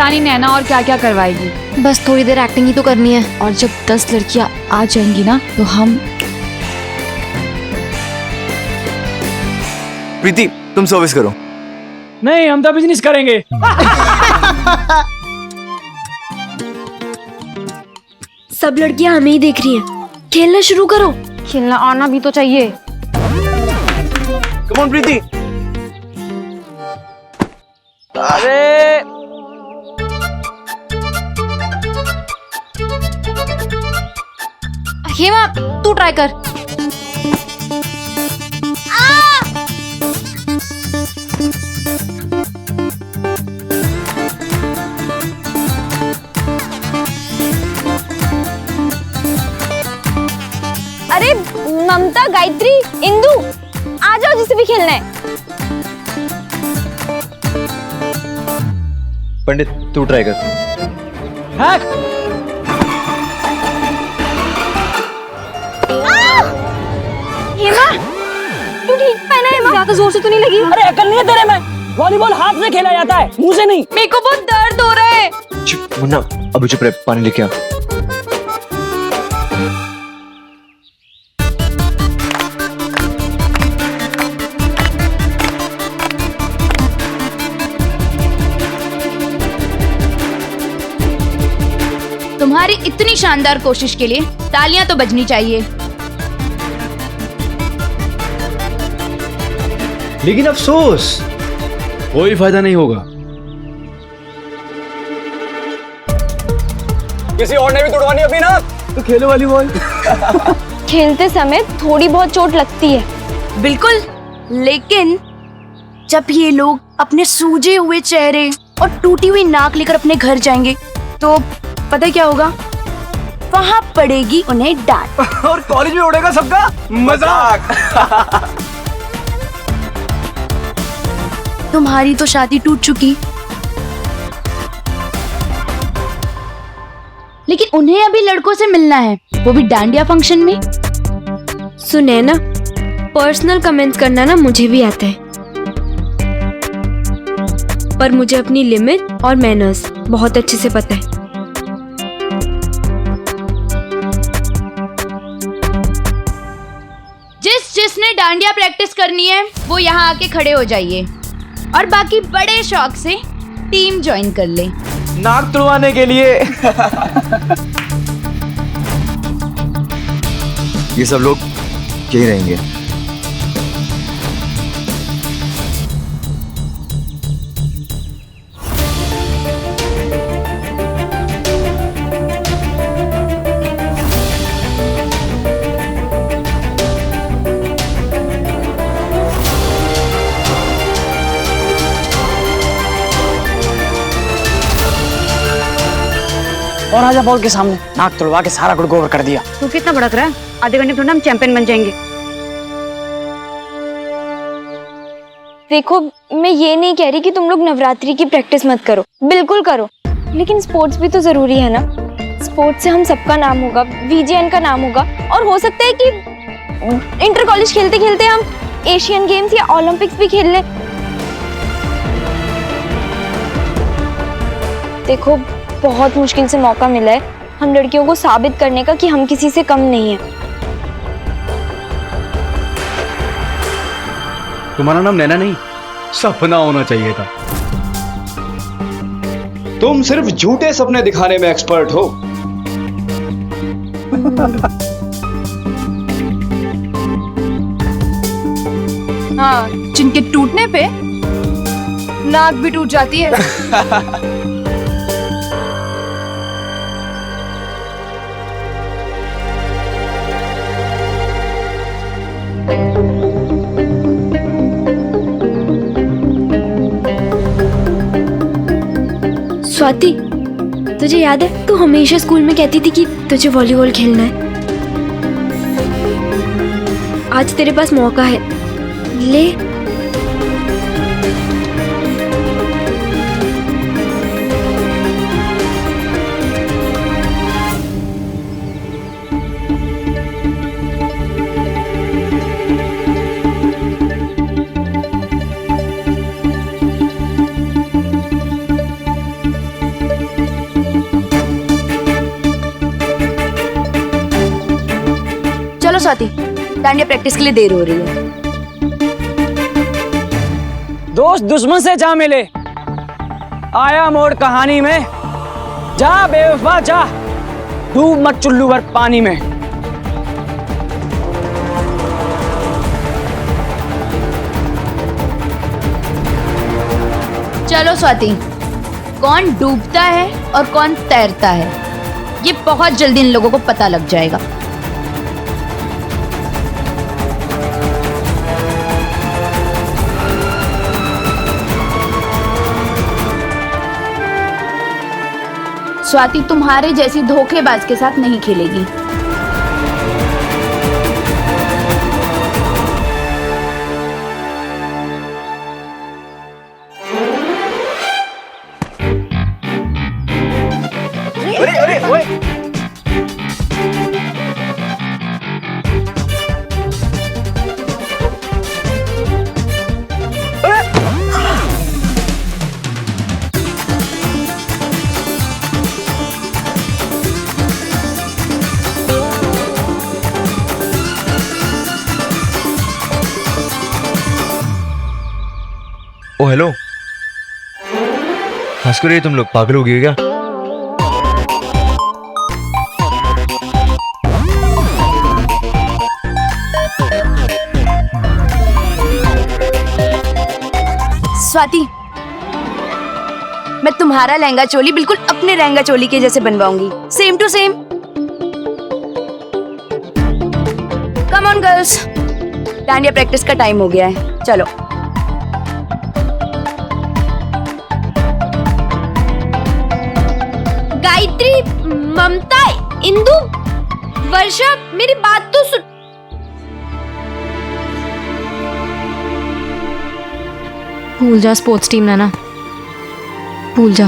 पता नहीं नैना और क्या क्या करवाएगी। बस थोड़ी देर एक्टिंग ही तो करनी है, और जब 10 लड़कियां आ जाएंगी ना तो हम। प्रीति तुम सर्विस करो। नहीं, हम तो बिजनेस करेंगे। सब लड़कियां हमें ही देख रही हैं, खेलना शुरू करो। खेलना आना भी तो चाहिए। कम ऑन प्रीति। अरे हेमा तू ट्राई कर। अरे ममता, गायत्री, इंदु, आ जाओ जिसे भी खेलना है। पंडित तू ट्राई कर। हैक। हेमा, तू ठीक है ना? हेमा, ज्यादा जोर से तो नहीं लगी? अरे अकल नहीं है तेरे में? वॉलीबॉल हाथ से खेला जाता है, मुंह से नहीं। मेरे को बहुत दर्द हो रहा है। चुप मुन्ना, अभी चुप रहे, पानी लेके आ। तुम्हारी इतनी शानदार कोशिश के लिए तालियां तो बजनी चाहिए। लेकिन अफसोस कोई फायदा नहीं होगा। किसी और ने भी तोड़वानी अपनी ना, तो खेलो वॉलीबॉल। खेलते समय थोड़ी बहुत चोट लगती है। बिल्कुल, लेकिन जब ये लोग अपने सूजे हुए चेहरे और टूटी हुई नाक लेकर अपने घर जाएंगे तो पता है क्या होगा? वहाँ पड़ेगी उन्हें डांट। और कॉलेज में उड़ेगा सबका मजाक। तुम्हारी तो शादी टूट चुकी, लेकिन उन्हें अभी लड़कों से मिलना है, वो भी डांडिया फंक्शन में। सुने ना, पर्सनल कमेंट्स करना ना मुझे भी आता है, पर मुझे अपनी लिमिट और मैनर्स बहुत अच्छे से पता है। जिसने डांडिया प्रैक्टिस करनी है वो यहाँ आके खड़े हो जाइए, और बाकी बड़े शौक से टीम ज्वाइन कर ले। नाक तुड़वाने के लिए। ये सब लोग यही रहेंगे। और आजा बॉल के सामने, नाक तुड़वा के सारा गुड़ गोबर कर दिया। तू कितना भड़क रहा है? आधे घंटे में हम चैंपियन बन जाएंगे। देखो, मैं ये नहीं कह रही कि तुम लोग नवरात्रि की प्रैक्टिस मत करो, बिल्कुल करो, लेकिन स्पोर्ट्स भी तो जरूरी है ना। स्पोर्ट्स से हम सबका नाम होगा, वीजीएन का नाम होगा, और हो सकता है कि इंटर कॉलेज खेलते खेलते हम एशियन गेम्स या ओलंपिक्स भी खेल लें। देखो, बहुत मुश्किल से मौका मिला है हम लड़कियों को साबित करने का कि हम किसी से कम नहीं है। तुम्हारा नाम नैना नहीं, सपना होना चाहिए था। तुम सिर्फ झूठे सपने दिखाने में एक्सपर्ट हो। हाँ, जिनके टूटने पे नाक भी टूट जाती है। स्वाति, तुझे याद है तू हमेशा स्कूल में कहती थी कि तुझे वॉलीबॉल खेलना है। आज तेरे पास मौका है, ले। स्वाति, डांडिया प्रैक्टिस के लिए देर हो रही है। दोस्त दुश्मन से जा मिले, आया मोड़ कहानी में। जा बेवफा जा, डूब मत चुल्लू भर पानी में। चलो स्वाति, कौन डूबता है और कौन तैरता है, ये बहुत जल्दी इन लोगों को पता लग जाएगा। स्वाति तुम्हारे जैसी धोखेबाज के साथ नहीं खेलेगी। ओ हेलो, हंस क्यों रही तुम लोग? पागल हो गए क्या? स्वाति, मैं तुम्हारा लहंगा चोली बिल्कुल अपने लहंगा चोली के जैसे बनवाऊंगी, same to same. Come on girls, dandiya practice का टाइम हो गया है, चलो। गायत्री, ममता, इंदु, वर्षा, मेरी बात तो सुन। भूल जा स्पोर्ट्स टीम ना, भूल जा।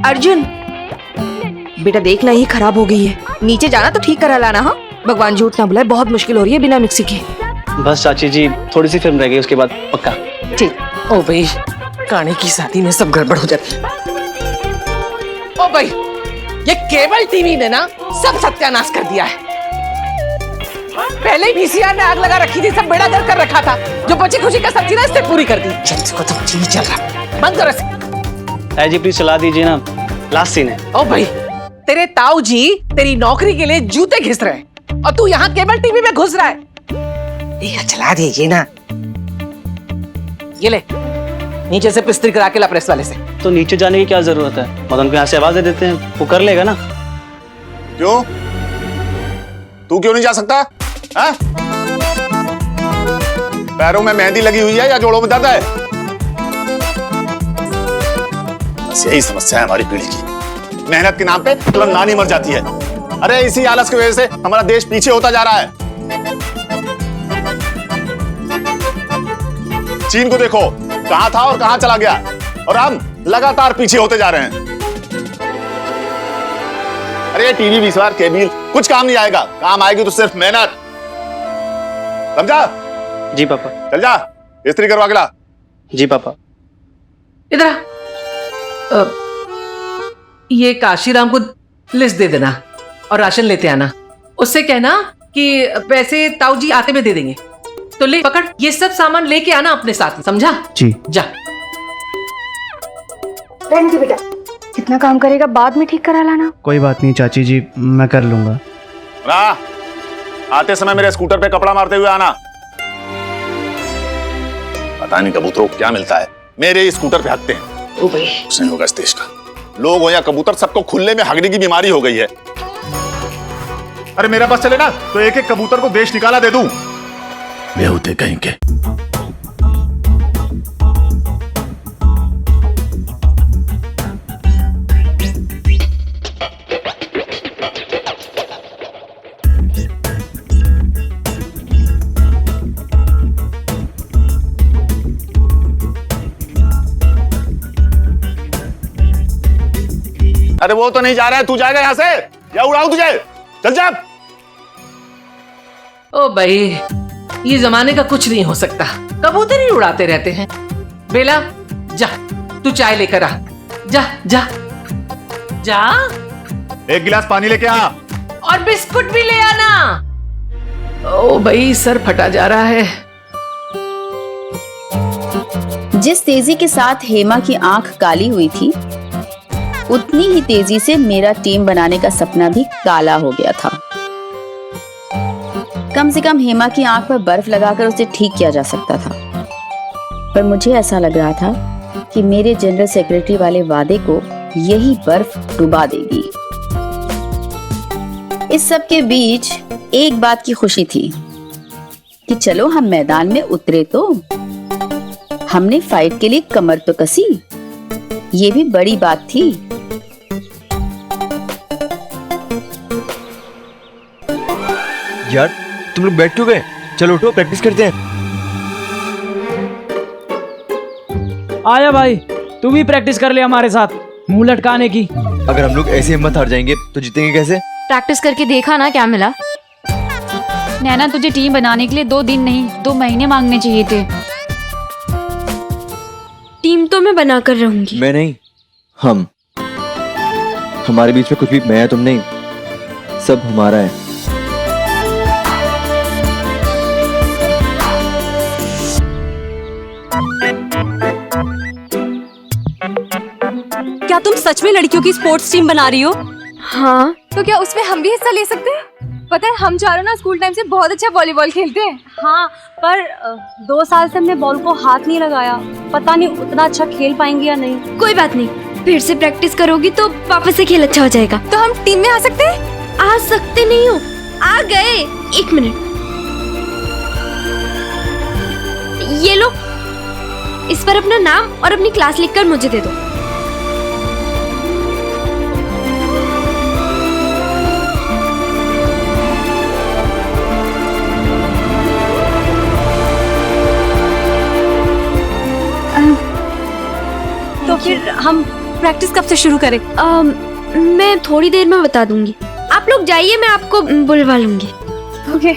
अर्जुन बेटा, देखना ही खराब हो गई है, नीचे जाना तो ठीक करा लाना। हाँ, भगवान झूठ ना बुलाए, बहुत मुश्किल हो रही है बिना मिक्सी के। बस चाची जी, थोड़ी सी फिल्म रह गई, उसके बाद पक्का। ठीक। ओ भाई, काने की शादी में सब गड़बड़ हो जाती है। ओ भाई, ये केबल टीवी ने ना सब सत्यानाश कर दिया है। पहले ही वीसीआर ने आग लगा रखी थी, सब बेड़ा गर्क कर रखा था। जो बची खुशी का सब्जी ना, इससे पूरी कर दी। जल्दी को तो टीवी चल रहा, बंद करो इसे। जी प्लीज चला दीजिए ना, लास्ट सीन है। ओ भाई, तेरे ताऊ जी तेरी नौकरी के लिए जूते घिस रहे हैं और तू यहाँ केबल टीवी में घुस रहा है। ये चला दीजिए ना। ये ले, नीचे से पिस्त्री करा के ला प्रेस वाले से। तो नीचे जाने की क्या जरूरत है, मदन को यहाँ से आवाज दे देते हैं, वो कर लेगा ना। क्यों? तू क्यों नहीं जा सकता? हाँ? पैरों में मेहंदी लगी हुई है या जोड़ों में दर्द है? बस यही समस्या है हमारी पीढ़ी की। मेहनत के नाम पे नानी मर जाती है। अरे इसी आलस की वजह से हमारा देश पीछे होता जा रहा है। चीन को देखो, कहां था और कहां चला गया, और हम लगातार पीछे होते जा रहे हैं। अरे ये टीवी, वीसीआर, केबल कुछ काम नहीं आएगा, काम आएगी तो सिर्फ मेहनत। समझा? जी पापा। चल जा, इस्त्री करवा के ला। जी पापा। इधर आ। ये काशीराम को लिस्ट दे देना और राशन लेते आना। उससे कहना कि पैसे ताऊ जी आते में दे देंगे। तो ले पकड़, ये सब सामान लेके आना अपने साथ, समझा? जी। जा। बेटा, कितना काम करेगा, बाद में ठीक करा लाना। कोई बात नहीं चाची जी, मैं कर लूंगा। ना, आते समय मेरे स्कूटर पे कपड़ा मारते हुए आना। पता नहीं कबूतरों को क्या मिलता है, मेरे स्कूटर पे हकते हैं। ओ भाई, कुछ नहीं होगा इस देश का। लोग हो या कबूतर, सबको खुले में हगने की बीमारी हो गई है। अरे मेरा बस चले ना तो एक एक कबूतर को देश निकाला दे दूं। बेहूदे कहीं के। अरे वो तो नहीं जा रहा है, तू जाएगा यहां से या उड़ाऊं तुझे? चल जा। ओ भाई, ये जमाने का कुछ नहीं हो सकता, कबूतर ही उड़ाते रहते हैं। बेला जा, तू चाय लेकर आ, जा जा जा, एक गिलास पानी लेके आ। और बिस्कुट भी ले आना। ओ भाई, सर फटा जा रहा है। जिस तेजी के साथ हेमा की आंख काली हुई थी, उतनी ही तेजी से मेरा टीम बनाने का सपना भी काला हो गया था। कम से कम हेमा की आंख पर बर्फ लगाकर उसे ठीक किया जा सकता था, पर मुझे ऐसा लग रहा था कि मेरे जनरल सेक्रेटरी वाले वादे को यही बर्फ डुबा देगी। इस सब के बीच एक बात की खुशी थी कि चलो हम मैदान में उतरे तो हमने फाइट के लिए कमर तो कसी, ये भी बड़ी बात थी। यार तुम लोग बैठ क्यों गए? चलो उठो, प्रैक्टिस करते हैं। आया भाई, तू भी प्रैक्टिस कर ले हमारे साथ मुंह लटकाने की। अगर हम लोग ऐसे हिम्मत हार जाएंगे तो जीतेंगे कैसे? प्रैक्टिस करके देखा ना क्या मिला। नैना, तुझे टीम बनाने के लिए 2 दिन नहीं 2 महीने मांगने चाहिए थे। टीम तो मैं बना कर रहूंगी। मैं नहीं, हम। हमारे बीच में कुछ भी मैं तुम नहीं, सब हमारा है। क्या तुम सच में लड़कियों की स्पोर्ट्स टीम बना रही हो? हाँ, तो क्या उसमें हम भी हिस्सा ले सकते हैं? पता है, हम चारों ना स्कूल टाइम से बहुत अच्छा वॉलीबॉल खेलते हैं। हाँ, पर 2 साल से हमने बॉल को हाथ नहीं लगाया, पता नहीं उतना अच्छा खेल पाएंगे या नहीं। कोई बात नहीं, फिर से प्रैक्टिस करोगी तो वापस से खेल अच्छा हो जाएगा। तो हम टीम में आ सकते हैं? आ सकते नहीं हो, आ गए। 1 मिनट, ये लो, इस पर अपना नाम और अपनी क्लास लिखकर मुझे दे दो। तो फिर हम प्रैक्टिस कब से शुरू करें? मैं थोड़ी देर में बता दूंगी, आप लोग जाइए, मैं आपको बुलवा लूंगी। ओके।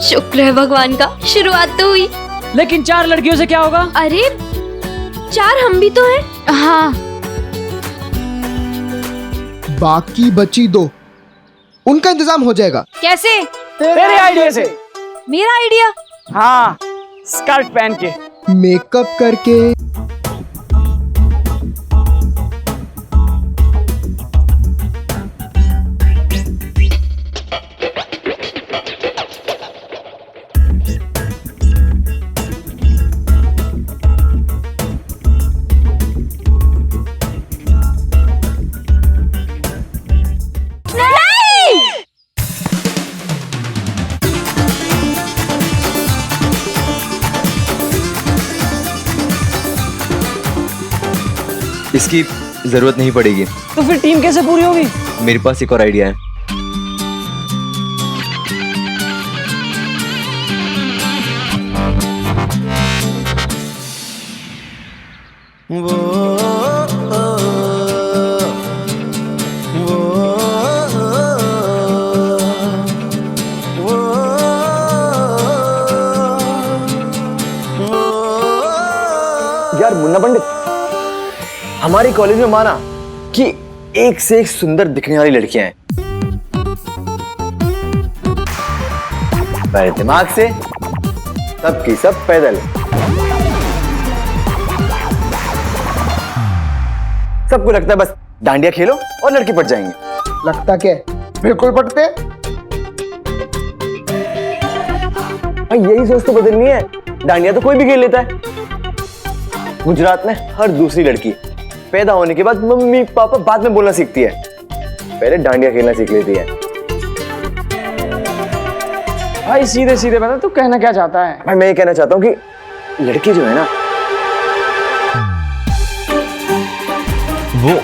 शुक्र है भगवान का, शुरुआत तो हुई। लेकिन 4 लड़कियों से क्या होगा? अरे 4 हम भी तो हैं। हाँ, बाकी बची 2, उनका इंतजाम हो जाएगा। कैसे? तेरे आइडिया से। मेरा आइडिया? हाँ, स्कर्ट पहन के। मेकअप करके। इसकी जरूरत नहीं पड़ेगी। तो फिर टीम कैसे पूरी होगी? मेरे पास एक और आइडिया है। यार मुन्ना पंडित, हमारी कॉलेज में माना कि एक से एक सुंदर दिखने वाली लड़कियां हैं, पर दिमाग से सब की सब पैदल। सबको लगता है बस डांडिया खेलो और लड़की पट जाएंगे। लगता क्या है? बिल्कुल पटते। भाई यही सोच तो बदलनी है, डांडिया तो कोई भी खेल लेता है। गुजरात में हर दूसरी लड़की पैदा होने के बाद मम्मी पापा बाद में बोलना सीखती है, पहले डांडिया खेलना सीख लेती है। भाई सीधे सीधे बता, तू कहना क्या चाहता है? भाई मैं ये कहना चाहता हूँ कि लड़के जो है ना, वो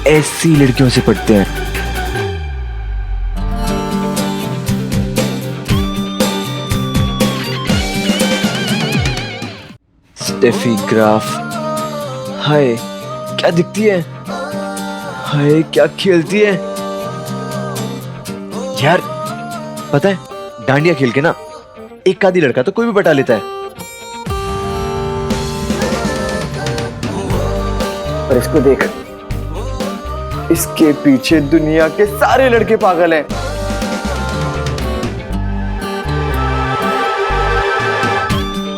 ऐसी लड़कियों से पटते हैं। स्टेफी ग्राफ, हाय क्या दिखती है, हाय क्या खेलती है। यार पता है डांडिया खेल के ना एक आधी लड़का तो कोई भी पटा लेता है। पर इसको देख, इसके पीछे दुनिया के सारे लड़के पागल हैं।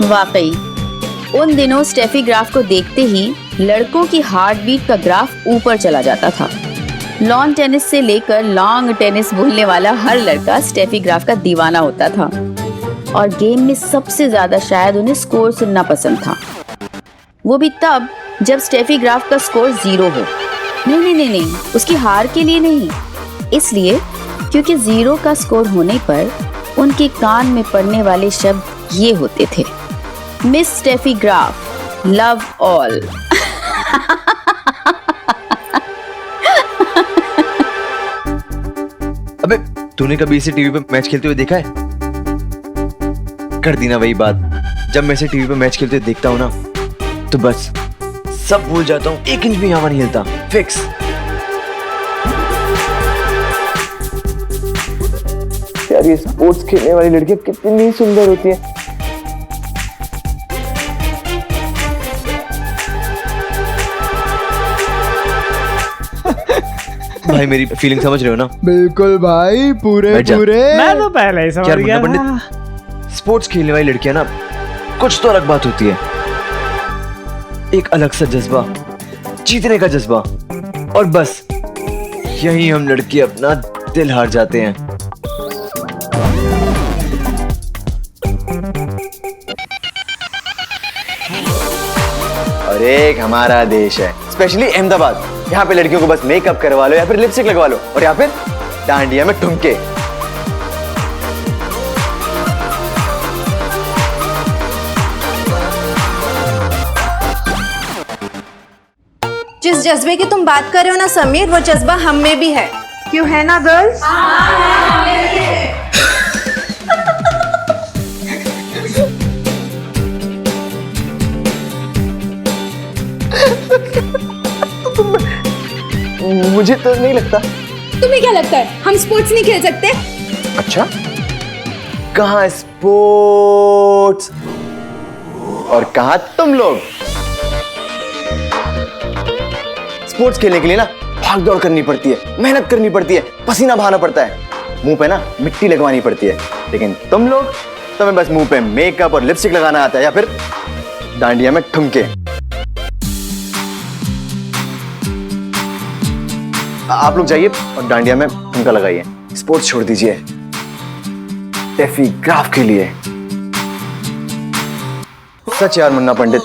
वाकई उन दिनों स्टेफी ग्राफ को देखते ही लड़कों की हार्ट बीट का ग्राफ ऊपर चला जाता था। लॉन टेनिस से लेकर लॉन्ग टेनिस बोलने वाला हर लड़का स्टेफी ग्राफ का दीवाना होता था और गेम में सबसे ज्यादा शायद उन्हें स्कोर सुनना पसंद था, वो भी तब जब स्टेफी ग्राफ का स्कोर 0 हो। नहीं, उसकी हार के लिए नहीं, इसलिए क्योंकि 0 का स्कोर होने पर उनके कान में पड़ने वाले शब्द ये होते थे, miss Steffi Graf love all. अबे तूने कभी इसे टीवी पे मैच खेलते हुए देखा है? कर दी ना वही बात। जब मैं इसे टीवी पे मैच खेलते हुए देखता हूँ ना तो बस सब भूल जाता हूँ, 1 इंच भी यहाँ नहीं हिलता, फिक्स। यार ये स्पोर्ट्स खेलने वाली लड़कियां कितनी सुंदर होती हैं। भाई मेरी फीलिंग समझ रहे हो ना? बिल्कुल भाई, पूरे बैठ जा। पूरे। मैं तो पहले ही समझ यार गया मुन्ना था। पंडित, स्पोर्ट्स खेलने वाली लड़कियां ना कुछ तो अलग बात होती है, एक अलग सा जज्बा, जीतने का जज्बा, और बस यही हम लड़के अपना दिल हार जाते हैं। और एक हमारा देश है, स्पेशली अहमदाबाद, यहाँ पे लड़कियों को बस मेकअप करवा लो या फिर लिपस्टिक लगवा लो और या फिर डांडिया में ठुमके। जिस जज्बे की तुम बात कर रहे हो ना समीर, वो जज्बा हम में भी है, क्यों है ना गर्ल्स? मुझे तो नहीं लगता। तुम्हें क्या लगता है हम स्पोर्ट्स नहीं खेल सकते? अच्छा, कहाँ स्पोर्ट्स और कहाँ तुम लोग? स्पोर्ट्स खेलने के लिए ना भाग दौड़ करनी पड़ती है, मेहनत करनी पड़ती है, पसीना बहाना पड़ता है, मुंह पे ना मिट्टी लगवानी पड़ती है। लेकिन तुम लोग, तुम्हें बस मुंह पे मेकअप और लिपस्टिक लगाना आता है या फिर डांडिया में ठुमके। आप लोग जाइए और डांडिया में ठुमका लगाइए, स्पोर्ट्स छोड़ दीजिए स्टेफी ग्राफ के लिए। सच यार मुन्ना पंडित,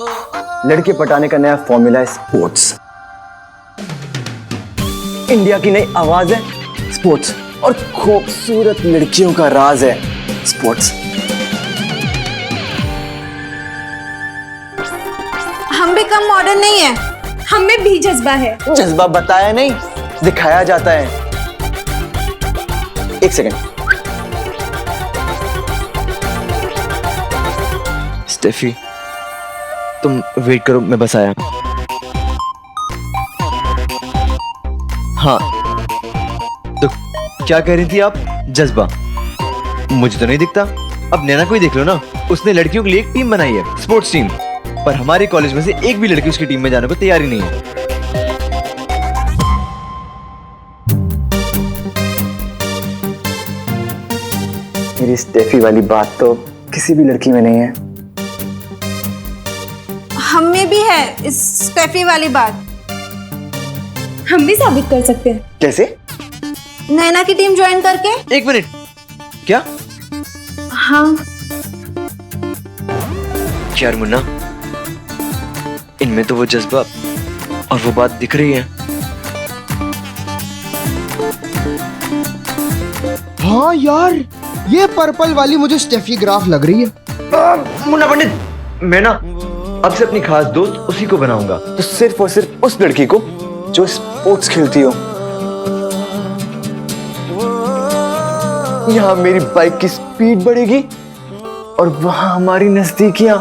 लड़के पटाने का नया फॉर्मूला है स्पोर्ट्स। इंडिया की नई आवाज है स्पोर्ट्स और खूबसूरत लड़कियों का राज है स्पोर्ट्स। हम भी कम मॉडर्न नहीं है, हम में भी जज्बा है। जज्बा बताया नहीं, दिखाया जाता है। एक सेकंड, स्टेफी तुम वेट करो, मैं बस आया। हाँ तो क्या कह रही थी आप? जज्बा मुझे तो नहीं दिखता। अब नैना को ही देख लो ना, उसने लड़कियों के लिए एक टीम बनाई है, स्पोर्ट्स टीम, पर हमारे कॉलेज में से एक भी लड़की उसकी टीम में जाने को तैयार ही नहीं है। मेरी स्टेफी वाली बात तो किसी भी लड़की में नहीं है। हम में भी है इस स्टेफी वाली बात, हम भी साबित कर सकते हैं। कैसे? नैना की टीम ज्वाइन करके। 1 मिनट, क्या? हाँ यार मुन्ना, इनमें तो वो जज्बा और वो बात दिख रही है। हाँ यार, ये पर्पल वाली मुझे स्टेफी ग्राफ लग रही है। मुन्ना पंडित, मैं ना अब से अपनी खास दोस्त उसी को बनाऊंगा। तो सिर्फ और सिर्फ उस लड़की को जो स्पोर्ट्स खेलती हो। यहाँ मेरी बाइक की स्पीड बढ़ेगी और वहां हमारी नजदीकियां।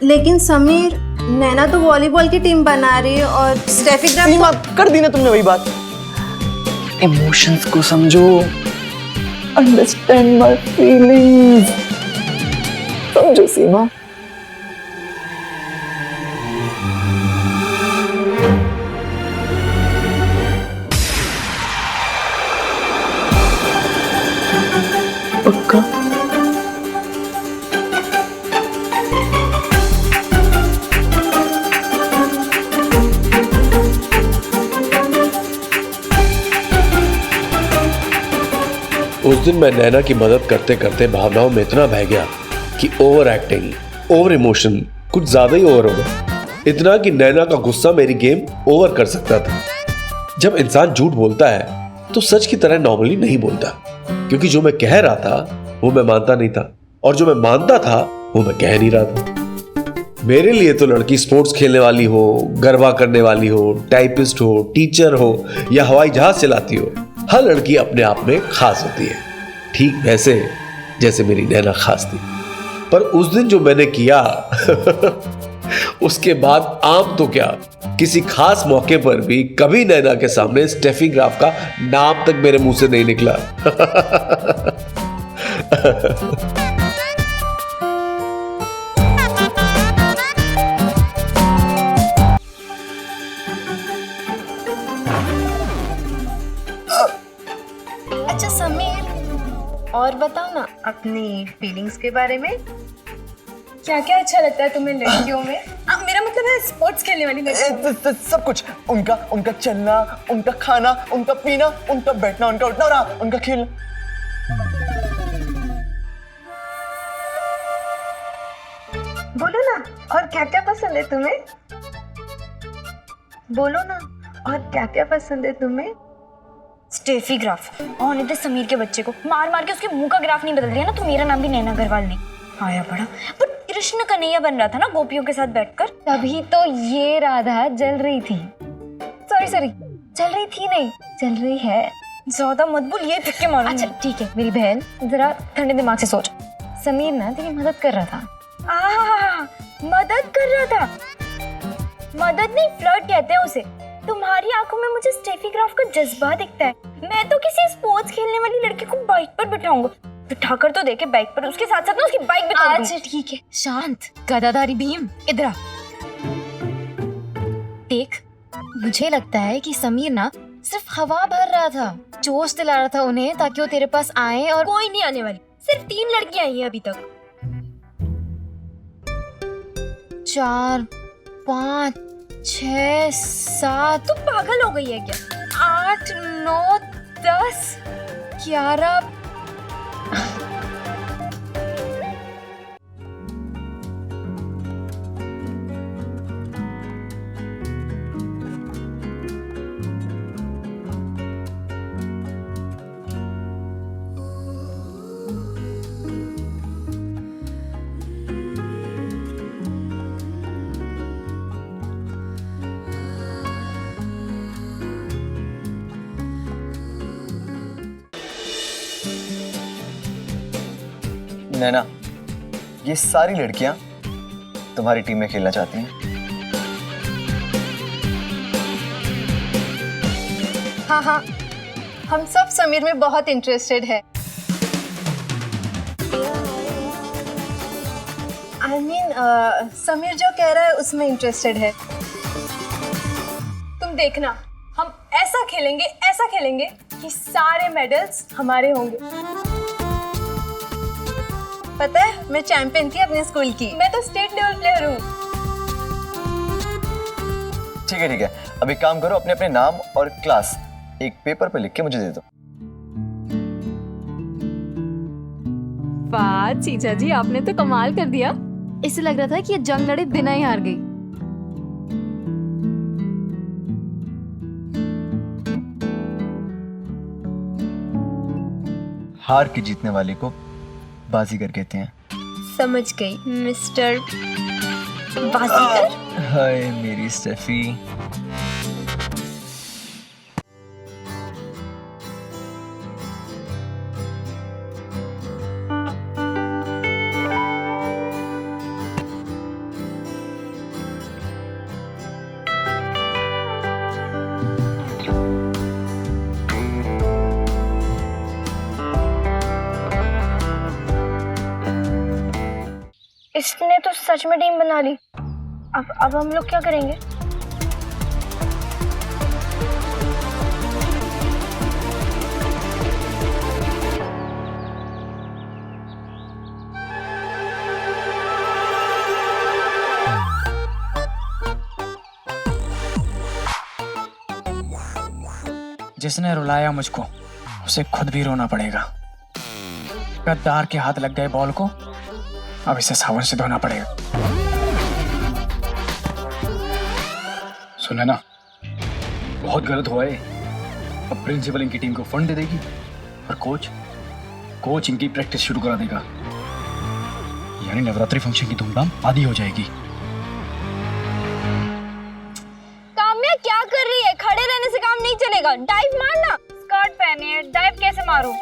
लेकिन समीर, नैना तो वॉलीबॉल की टीम बना रही है और स्टेफी सीमा, कर दी ना तुमने वही बात। इमोशंस को समझो, अंडरस्टैंड माय फीलिंग्स, समझो सीमा। पक्का? उस दिन मैं नैना की मदद करते करते भावनाओं में इतना बह गया कि ओवर एक्टिंग, ओवर इमोशन कुछ ज्यादा ही ओवर हो गया। इतना कि नैना का गुस्सा मेरी गेम ओवर कर सकता था। जब इंसान झूठ बोलता है तो सच की तरह नॉर्मली नहीं बोलता, क्योंकि जो मैं कह रहा था वो मैं मानता नहीं था, और जो मैं मानता था वो मैं कह नहीं रहा था। मेरे लिए तो लड़की स्पोर्ट्स खेलने वाली हो, गरबा करने वाली हो, टाइपिस्ट हो, टीचर हो या हवाई जहाज चलाती हो, हर लड़की अपने आप में खास होती है, ठीक वैसे जैसे मेरी नैना खास थी। पर उस दिन जो मैंने किया उसके बाद आम तो क्या, किसी खास मौके पर भी कभी नैना के सामने स्टेफी ग्राफ का नाम तक मेरे मुंह से नहीं निकला। अच्छा समीर, और बताओ ना अपनी फीलिंग्स के बारे में। क्या क्या अच्छा लगता है तुम्हें लड़कियों में? मेरा मतलब है स्पोर्ट्स खेलने वाली लड़कियों। सब कुछ, उनका चलना, उनका खाना, उनका पीना, उनका बैठना, उनका उठना और उनका खेलना। बोलो ना, और क्या क्या पसंद है तुम्हें? बोलो ना, और क्या क्या पसंद है तुम्हें? स्टेफी ग्राफ और इधर समीर के बच्चे को मार मार के उसके मुंह का ग्राफ नहीं बदल दिया ना, तो मेरा नाम भी नैना अग्रवाल नहीं आया पड़ा। पर कृष्ण कन्हैया बन रहा था ना गोपियों के साथ बैठकर, तभी तो ये राधा जल रही थी। सॉरी जल रही थी नहीं, जल रही है। ज्यादा मत बोल, ये फिक्के मारो। अच्छा ठीक है मेरी बहन, जरा ठंडे दिमाग से सोच। समीर ना तेरी मदद कर रहा था। मदद कर रहा था? मदद नहीं, फ्लर्ट कहते हैं उसे। तुम्हारी आंखों में मुझे स्टेफी ग्राफ का जज्बा दिखता है। मैं तो किसी स्पोर्ट्स खेलने वाली लड़की को बाइक पर बिठाऊंगा। बिठाकर तो देखे बाइक पर, उसके साथ साथ ना उसकी बाइक भी तोड़ दूंगा। अच्छा ठीक है, शांत गदाधारी भीम, इधर आ। देख, मुझे लगता है कि समीर ना सिर्फ हवा भर रहा था, जोश दिला रहा था उन्हें, ताकि वो तेरे पास आए। और कोई नहीं आने वाली, सिर्फ 3 लड़कियां आई हैं अभी तक। 4, 5, 6, 7। तू पागल हो गई है क्या? 8, 9, 10, 11। नैना, ये सारी लड़कियां तुम्हारी टीम में खेलना चाहती हैं। हाँ, हम सब समीर में बहुत इंटरेस्टेड है। समीर जो कह रहा है उसमें इंटरेस्टेड है। तुम देखना, हम ऐसा खेलेंगे कि सारे मेडल्स हमारे होंगे। पता है, मैं चैंपियन थी अपने स्कूल की। मैं तो स्टेट लेवल प्लेयर हूँ। ठीक है, अब एक काम करो, अपने अपने नाम और क्लास एक पेपर पे लिख के मुझे दे दो। वाह चीचा जी, आपने तो कमाल कर दिया। इससे लग रहा था कि ये जंग लड़े बिना ही हार गई। हार के जीतने वाले को बाजीगर कहते हैं। समझ गई मिस्टर बाजीगर। हाय मेरी स्टेफी। इसने तो सच में टीम बना ली। अब हम लोग क्या करेंगे? जिसने रुलाया मुझको उसे खुद भी रोना पड़ेगा। गद्दार के हाथ लग गए बॉल को, अब इसे साबुन से धोना पड़ेगा। सुने ना, बहुत गलत हुआ है। अब प्रिंसिपल इनकी टीम को फंड दे देगी और कोच इनकी प्रैक्टिस शुरू करा देगा। यानी नवरात्रि फंक्शन की धूमधाम आधी हो जाएगी। काम्या क्या कर रही है? खड़े रहने से काम नहीं चलेगा। डाइव मारना। स्कर्ट पहनी है, डाइव कैसे मारूं?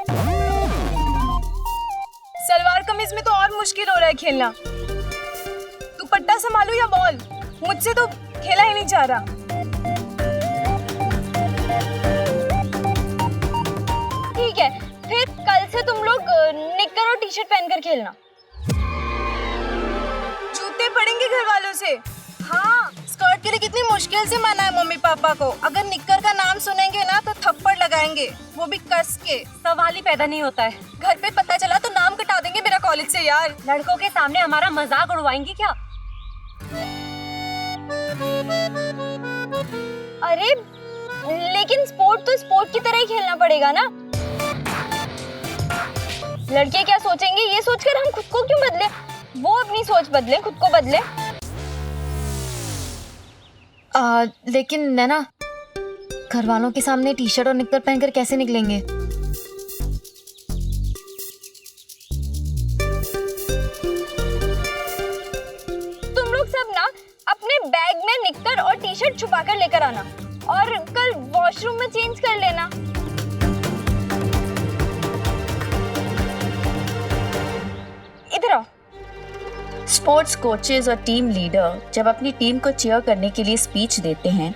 सलवार कमीज में तो और मुश्किल हो रहा है खेलना। दुपट्टा संभालो या बॉल, मुझसे तो खेला ही नहीं जा रहा। ठीक है, फिर कल से तुम लोग निक्कर और टी शर्ट पहनकर खेलना। जूते पड़ेंगे घर वालों से। हाँ, स्कर्ट के लिए कितनी मुश्किल से मना है मम्मी पापा को। अगर निक्कर का नाम सुनेंगे ना तो थप्पड़ लगाएंगे, वो भी कस के। सवाल ही पैदा नहीं होता है। घर पे पता चला तो नाम कटा देंगे मेरा कॉलेज से यार। लड़कों के सामने हमारा मजाक उड़वाएंगी क्या? अरे लेकिन स्पोर्ट तो स्पोर्ट की तरह ही खेलना पड़ेगा ना। लड़के क्या सोचेंगे ये सोचकर हम खुद को क्यों बदले? वो अपनी सोच बदले, खुद को बदले। लेकिन नैना, घर वालों के सामने टी शर्ट और निक्कर पहनकर कैसे निकलेंगे? तुम लोग सब ना अपने बैग में निक्कर और टी शर्ट छुपा कर लेकर आना और कल वॉशरूम में चेंज कर लेना। इधर आओ। स्पोर्ट्स कोचेज और टीम लीडर जब अपनी टीम को चीयर करने के लिए स्पीच देते हैं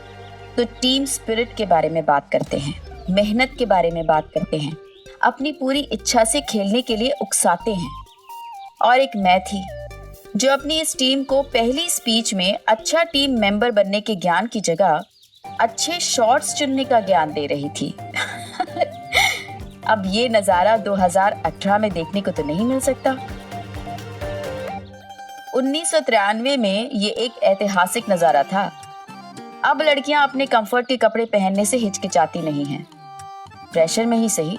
तो टीम स्पिरिट के बारे में बात करते हैं, मेहनत के बारे में बात करते हैं, अपनी पूरी इच्छा से खेलने के लिए उकसाते हैं। और एक मैं थी जो अपनी इस टीम को पहली स्पीच में अच्छा टीम मेंबर बनने के ज्ञान की जगह अच्छे शॉट्स चुनने का ज्ञान दे रही थी। अब ये नजारा 2018 में देखने को तो नहीं मिल सकता। 1993 में ये एक ऐतिहासिक नजारा था। अब लड़कियां अपने कंफर्ट के कपड़े पहनने से हिचकिचाती नहीं हैं। प्रेशर में ही सही,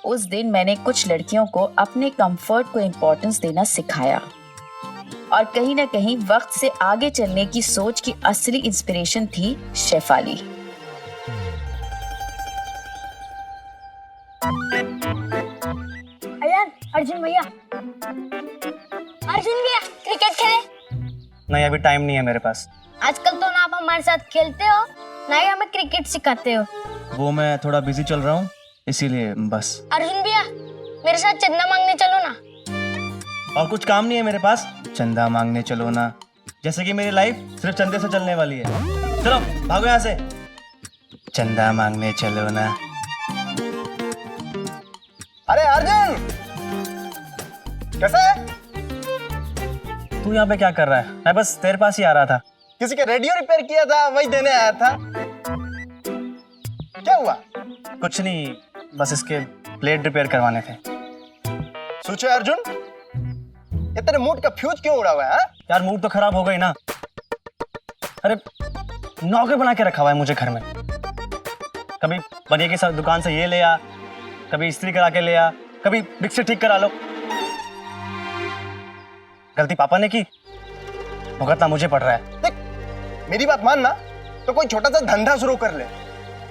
उस दिन मैंने कुछ लड़कियों को अपने कंफर्ट को इम्पोर्टेंस देना सिखाया और कहीं ना कहीं वक्त से आगे चलने की सोच की असली इंस्पिरेशन थी शेफाली। अर्जुन भैया क्रिकेट खेले? नहीं, अभी टाइम नहीं है मेरे पास। आजकल तो ना आप हमारे साथ खेलते हो ना ही हमें क्रिकेट सिखाते हो। वो मैं थोड़ा बिजी चल रहा हूँ इसीलिए बस। अर्जुन भैया मेरे साथ चंदा मांगने चलो ना। और कुछ काम नहीं है मेरे पास। चंदा मांगने चलो ना, जैसे कि मेरी लाइफ सिर्फ चंदे से चलने वाली है। चलो भागो यहाँ से। चंदा मांगने चलो ना। अरे अर्जुन, कैसा है? तू यहाँ पे क्या कर रहा है? मैं बस तेरे पास ही आ रहा था। किसी का रेडियो रिपेयर किया था, वही देने आया था। क्या हुआ? कुछ नहीं, बस इसके प्लेट रिपेयर करवाने थे। सोचो अर्जुन, ये तेरे मूड का फ्यूज क्यों उड़ा हुआ है? यार मूड तो खराब हो गई ना। अरे नौकर बना के रखा हुआ है मुझे घर में। कभी बनिए की दुकान से ये ले आ, कभी इस्त्री करा के ले आ, कभी मिक्सर ठीक करा लो। गलती पापा ने की, भुगतना मुझे पड़ रहा है। देख, मेरी बात मान ना तो कोई छोटा सा धंधा शुरू कर ले।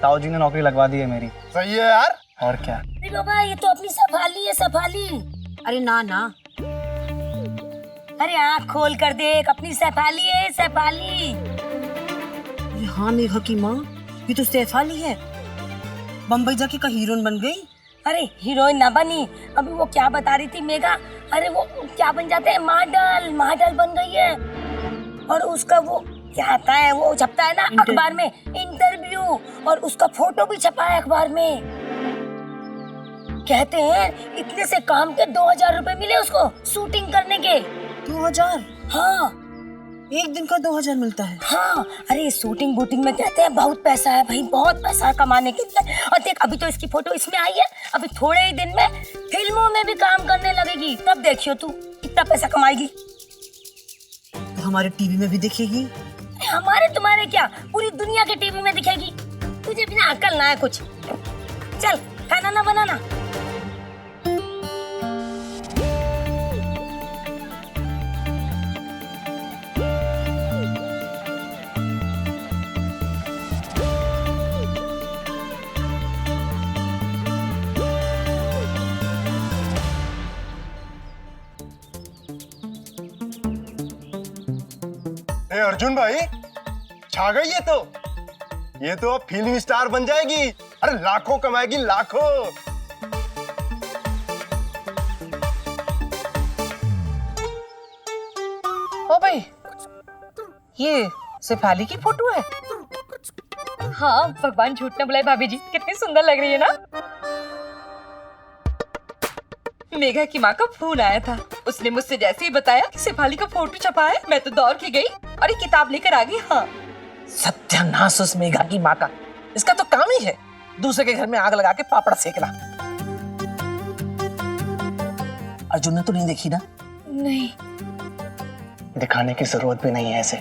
ताऊ जी ने नौकरी लगवा दी है मेरी। सही है यार। और क्या? अरे बाबा ये तो अपनी सफाली है, सफाली। अरे ना ना, अरे आँख खोल कर देख, अपनी सफाली है, सफाली। अरे हाँ मेघा की माँ, ये तो सैफाली है। बम्बई जाके का हीरोइन बन गई। अरे हीरोइन ना बनी, अभी वो क्या बता रही थी मेघा, अरे वो क्या बन जाते हैं, मॉडल, मॉडल बन गई है। और उसका वो क्या आता है, वो छपता है ना अखबार में, इंटरव्यू, और उसका फोटो भी छपा है अखबार में। कहते हैं इतने से काम के 2000 रुपए मिले उसको शूटिंग करने के। 2000? हाँ, एक दिन का 2000 मिलता है। हाँ, अरे शूटिंग बूटिंग में कहते हैं बहुत पैसा है भाई, बहुत पैसा है कमाने के लिए। और देख अभी तो इसकी फोटो इसमें आई है, अभी थोड़े ही दिन में फिल्मों में भी काम करने लगेगी, तब देखियो तू कितना पैसा कमाएगी। तो हमारे टीवी में भी दिखेगी। हमारे तुम्हारे क्या, पूरी दुनिया के टीवी में दिखेगी। तुझे बिना अकल ना है कुछ। चल खाना ना बनाना। अर्जुन भाई छा गई ये तो अब फिल्म स्टार बन जाएगी। अरे लाखों कमाएगी, लाखों। ओ भाई, ये शेफाली की फोटो है? हाँ, भगवान झूठ न बुलाए भाभी जी, कितनी सुंदर लग रही है ना। मेघा की माँ का फोन आया था, उसने मुझसे जैसे ही बताया कि शेफाली का फोटो छपा है, मैं तो दौड़ के गई और एक किताब लेकर आ गई। हाँ, सत्यानाश उस मेघा की माँ का, इसका तो काम ही है दूसरे के घर में आग लगा के पापड़ सेकना। अर्जुन ने तो नहीं देखी ना? नहीं, दिखाने की जरूरत भी नहीं है ऐसे।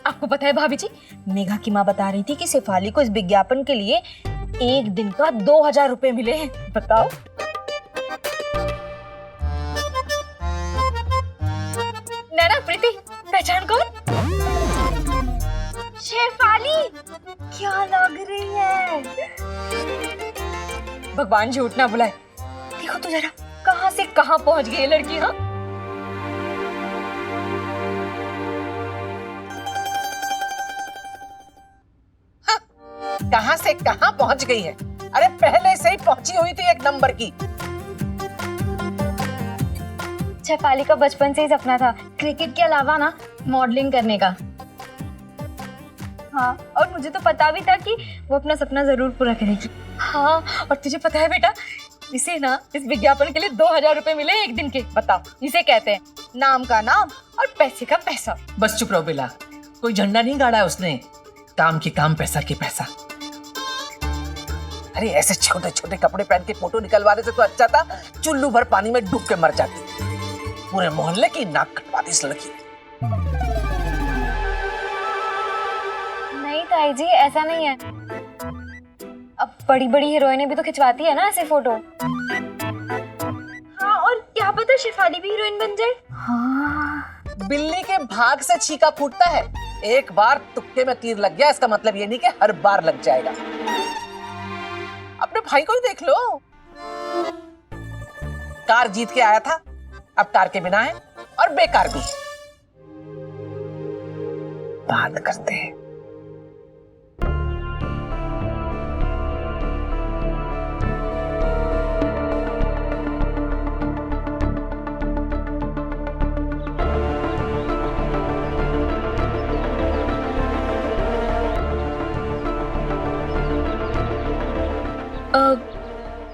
आपको पता है भाभी जी, मेघा की माँ बता रही थी कि शेफाली को इस विज्ञापन के लिए एक दिन का 2000 रुपए मिले हैं। बताओ। नैना, प्रीति, पहचान कौन? शेफाली, क्या लग रही है। भगवान झूठ ना बुलाए। देखो तो जरा कहां से कहां पहुंच गई ये लड़की। हाँ, कहां से कहां पहुंच गई है। अरे पहले से ही पहुंची हुई थी एक नंबर की। शेफाली का बचपन से ही सपना था क्रिकेट के अलावा ना मॉडलिंग करने का। हाँ, और मुझे तो पता भी था कि वो अपना सपना जरूर पूरा करेगी। हाँ, और तुझे पता है बेटा, इसे ना इस विज्ञापन के लिए 2000 रुपए मिले एक दिन के। बताओ, इसे कहते हैं नाम का नाम और पैसे का पैसा। बस चुप रहो बेला, कोई झंडा नहीं गाड़ा है उसने। काम की काम, पैसा की पैसा। अरे ऐसे छोटे छोटे कपड़े पहन के फोटो निकलवाने से तो अच्छा था चुल्लू भर पानी में डूब के मर जाती। पूरे मोहल्ले की नाक कटवाती इस लड़की। नहीं ताई जी, ऐसा नहीं है। अब बड़ी बड़ी हीरोइनें भी तो खिंचवाती है ना ऐसे फोटो। हाँ, और क्या पता शेफाली भी हीरोइन बन जाए। हाँ, बिल्ली के भाग से छीका फूटता है। एक बार तुक्के में तीर लग गया, इसका मतलब ये नहीं कि हर बार लग जाएगा। अपने भाई को ही देख लो, कार जीत के आया था, अब कार के बिना है और बेकार भी। बात करते हैं।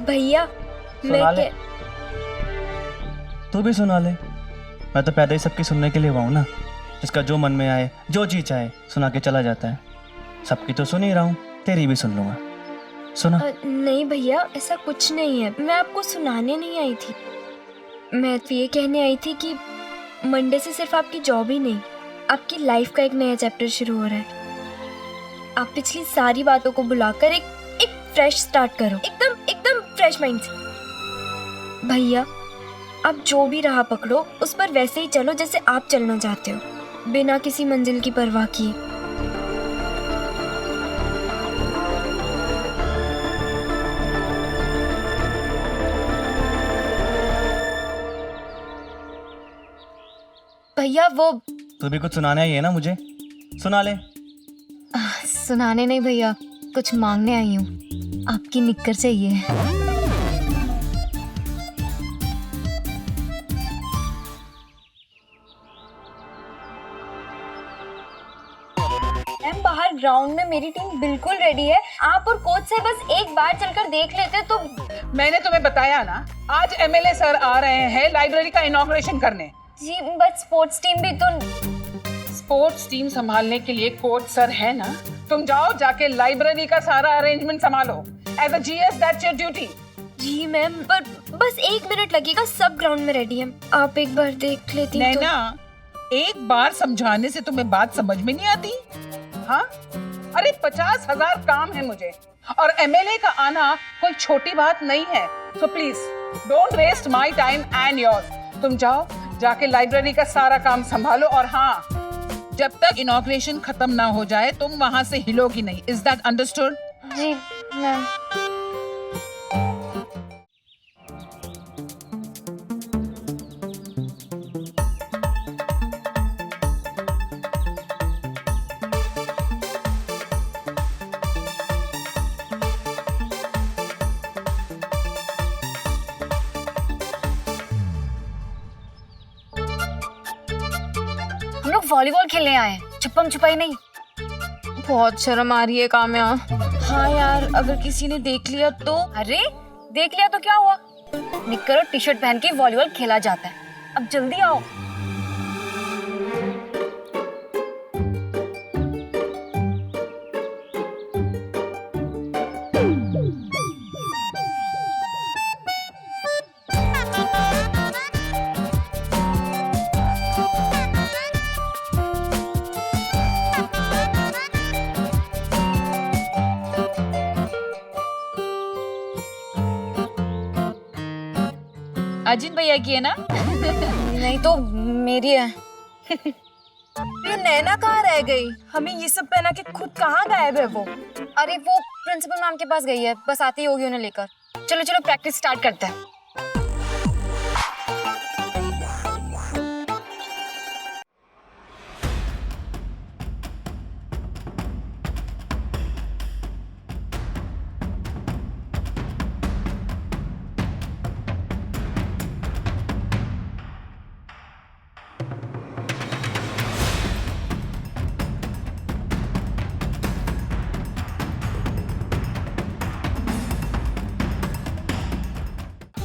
भैया, मैं तू भी सुना ले। मैं तो पैदा ही सबकी सुनने के लिए हुआ हूँ ना। जिसका जो मन में आए, जो जी चाहे सुना के चला जाता है। सबकी तो सुन ही रहा हूँ, तेरी भी सुन लूंगा। सुना। नहीं भैया, ऐसा कुछ नहीं है। मैं आपको सुनाने नहीं आई थी, मैं तो ये कहने आई थी कि मंडे से सिर्फ आपकी जॉब ही नहीं, आपकी लाइफ का एक नया चैप्टर शुरू हो रहा है। आप पिछली सारी बातों को भुलाकर एक फ्रेश स्टार्ट करो, एकदम फ्रेश माइंड से। भैया, आप जो भी राह पकड़ो उस पर वैसे ही चलो जैसे आप चलना चाहते हो, बिना किसी मंजिल की परवाह किए। भैया, वो तू भी कुछ सुनाने आई है ना मुझे, सुना ले। सुनाने नहीं भैया, कुछ मांगने आई हूँ। आपकी निक्कर चाहिए। बाहर ग्राउंड में मेरी टीम बिल्कुल रेडी है। आप और कोच से बस एक बार चलकर देख लेते तो। मैंने तुम्हें बताया ना, आज एमएलए सर आ रहे हैं लाइब्रेरी का इनॉग्रेशन करने। जी बट स्पोर्ट्स टीम भी तो स्पोर्ट्स टीम संभालने के लिए कोच सर है ना। तुम जाओ, जाके लाइब्रेरी का सारा अरेंजमेंट संभालो। As a GS that's your duty. जी मैम, पर बस 1 मिनट लगेगा, सब ग्राउंड में रेडी है। आप एक बार देख लेती तो। नैना, एक बार समझाने से तुम्हें बात समझ में नहीं आती? हाँ, अरे 50,000 काम है मुझे, और एमएलए का आना कोई छोटी बात नहीं है। So please don't waste my time and yours. तुम जाओ, जाके लाइब्रेरी का सारा काम संभालो, और हाँ, जब तक इनॉग्रेशन खत्म ना हो जाए तुम वहां से हिलोगी नहीं। Is that understood? जी मैम। हम लोग वॉलीबॉल खेलने आए हैं, छुपम छुपाई नहीं। बहुत शर्म आ रही है काम्या। हाँ यार, अगर किसी ने देख लिया तो? अरे देख लिया तो क्या हुआ, निक्कर और टी शर्ट पहन के वॉलीबॉल खेला जाता है। अब जल्दी आओ। अजिन भैया की है ना? नहीं तो मेरी है। ये नैना कहाँ रह गई? हमें ये सब पहना के खुद कहाँ गायब है वो? अरे वो प्रिंसिपल मैम के पास गई है, बस आती होगी उन्हें लेकर। चलो चलो प्रैक्टिस स्टार्ट करते हैं।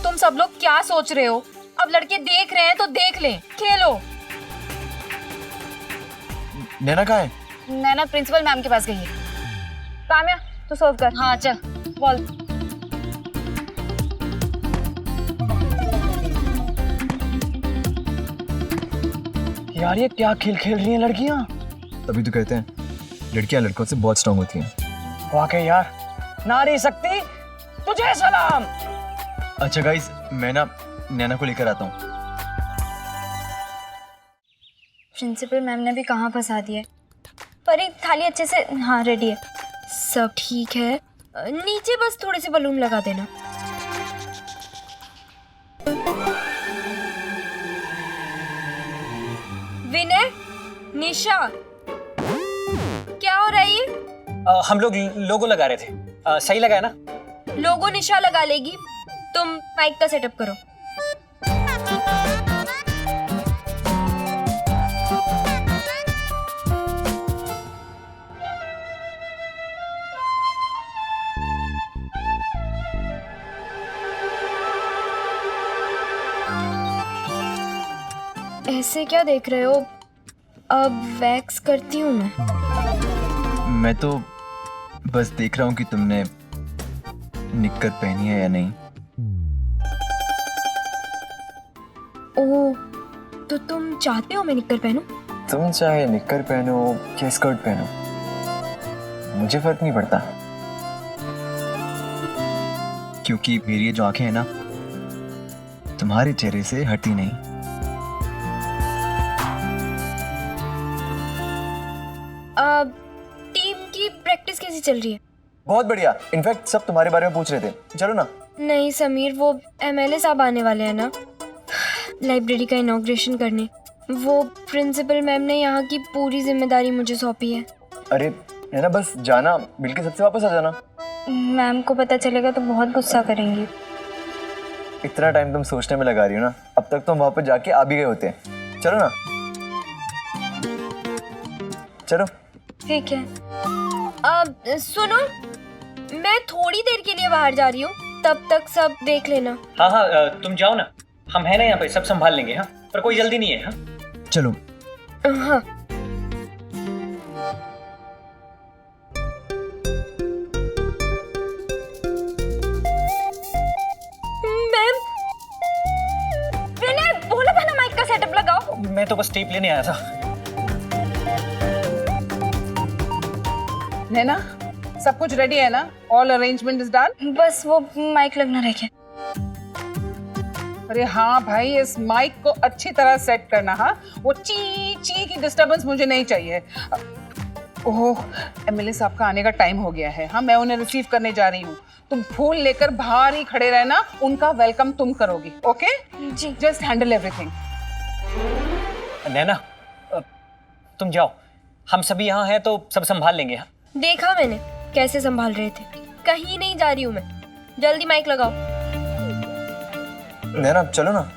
तुम सब लोग क्या सोच रहे हो? अब लड़के देख रहे हैं तो देख लें, खेलो। नैना कहाँ है? नैना प्रिंसिपल मैम के पास गई है। काम्या तू सर्व कर। हाँ चल बॉल। यार ये क्या खेल खेल रही हैं लड़कियां? तभी तो कहते हैं लड़कियां लड़कों से बहुत स्ट्रांग होती हैं। वाकई यार, नारी शक्ति तुझे सलाम। अच्छा गाइस, मैं ना नैना को लेकर आता हूँ। प्रिंसिपल मैम ने भी कहाँ फंसा दिया है। पर एक थाली अच्छे से, हाँ रेडी है, सब ठीक है। नीचे बस थोड़े से बलून लगा देना। विनय, निशा, क्या हो रहा है ये? हम लोग लोगो लगा रहे थे। सही लगाया ना? लोगो निशा लगा लेगी, तुम माइक का सेटअप करो। ऐसे क्या देख रहे हो? अब वैक्स करती हूँ मैं तो बस देख रहा हूँ कि तुमने निक्कर पहनी है या नहीं। ओह, तो तुम चाहते हो मैं निक्कर पहनूं? तुम चाहे निक्कर पहनो या स्कर्ट पहनो, मुझे फर्क नहीं पड़ता, क्योंकि मेरी ये जो आंखें हैं ना, तुम्हारे चेहरे से हटती नहीं। अब टीम की प्रैक्टिस कैसी चल रही है? बहुत बढ़िया, इनफैक्ट सब तुम्हारे बारे में पूछ रहे थे। चलो ना। नहीं समीर, वो एमएलए साहब आने वाले हैं ना लाइब्रेरी का इनॉग्रेशन करने। वो प्रिंसिपल मैम ने यहाँ की पूरी जिम्मेदारी मुझे सौंपी है। अरे है ना, बस जाना, मिलके सबसे वापस आ जाना। मैम को पता चलेगा तो बहुत गुस्सा करेंगी। इतना टाइम तुम सोचने में लगा रही हो ना, अब तक तुम वापस जाके आ भी गए होते हैं। चलो ना। चलो ठीक है। अब सुनो, मैं थोड़ी देर के लिए बाहर जा रही हूँ, तब तक सब देख लेना। हाँ हाँ, तुम जाओ ना, हम है ना यहाँ पे, सब संभाल लेंगे। हाँ पर कोई जल्दी नहीं है। हाँ चलो। हाँ मैम, मैंने बोला था ना माइक का सेटअप लगाओ। मैं तो बस टेप लेने आया था। नैना, सब कुछ रेडी है ना? All arrangement is done? बस वो माइक लगना रह गया। अरे हाँ भाई, इस माइक को अच्छी तरह सेट करना। हाँ, वो ची ची की डिस्टरबेंस मुझे नहीं चाहिए। ओह, एमएलए साहब का आने का टाइम हो गया है। हाँ, मैं उन्हें रिसीव करने जा रही हूँ। तुम फूल लेकर बाहर ही खड़े रहना, उनका वेलकम तुम करोगी। ओके जी। Just handle everything. नैना, तुम जाओ, हम सभी यहाँ हैं तो सब संभाल लेंगे। हाँ देखा मैंने कैसे संभाल रहे थे। कहीं नहीं जा रही हूँ मैं, जल्दी माइक लगाओ। नैना चलो ना।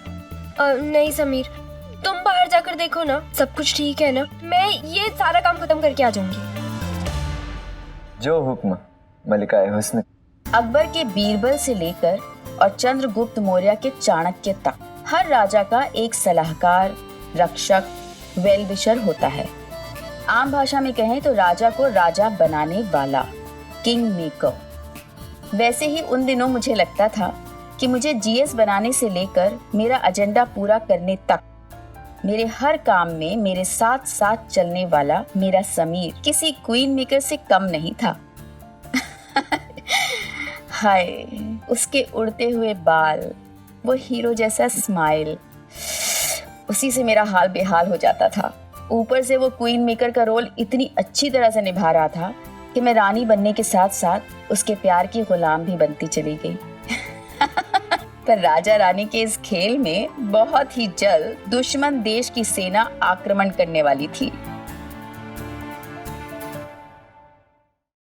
नहीं समीर, तुम बाहर जाकर देखो ना, सब कुछ ठीक है ना? मैं ये सारा काम खत्म करके आ जाऊंगी। जो हुक्म मलिका हुस्न। अकबर के बीरबल से लेकर और चंद्रगुप्त मौर्य के चाणक्य तक हर राजा का एक सलाहकार, रक्षक, वेल विशर होता है। आम भाषा में कहें तो राजा को राजा बनाने वाला, किंग मेकर। वैसे ही उन दिनों मुझे लगता था कि मुझे जीएस बनाने से लेकर मेरा एजेंडा पूरा करने तक मेरे हर काम में मेरे साथ साथ चलने वाला मेरा समीर किसी क्वीन मेकर से कम नहीं था। हाय, उसके उड़ते हुए बाल, वो हीरो जैसा स्माइल, उसी से मेरा हाल बेहाल हो जाता था। ऊपर से वो क्वीन मेकर का रोल इतनी अच्छी तरह से निभा रहा था कि मैं रानी बनने के साथ साथ उसके प्यार की गुलाम भी बनती चली गई। पर राजा रानी के इस खेल में बहुत ही जल्द दुश्मन देश की सेना आक्रमण करने वाली थी।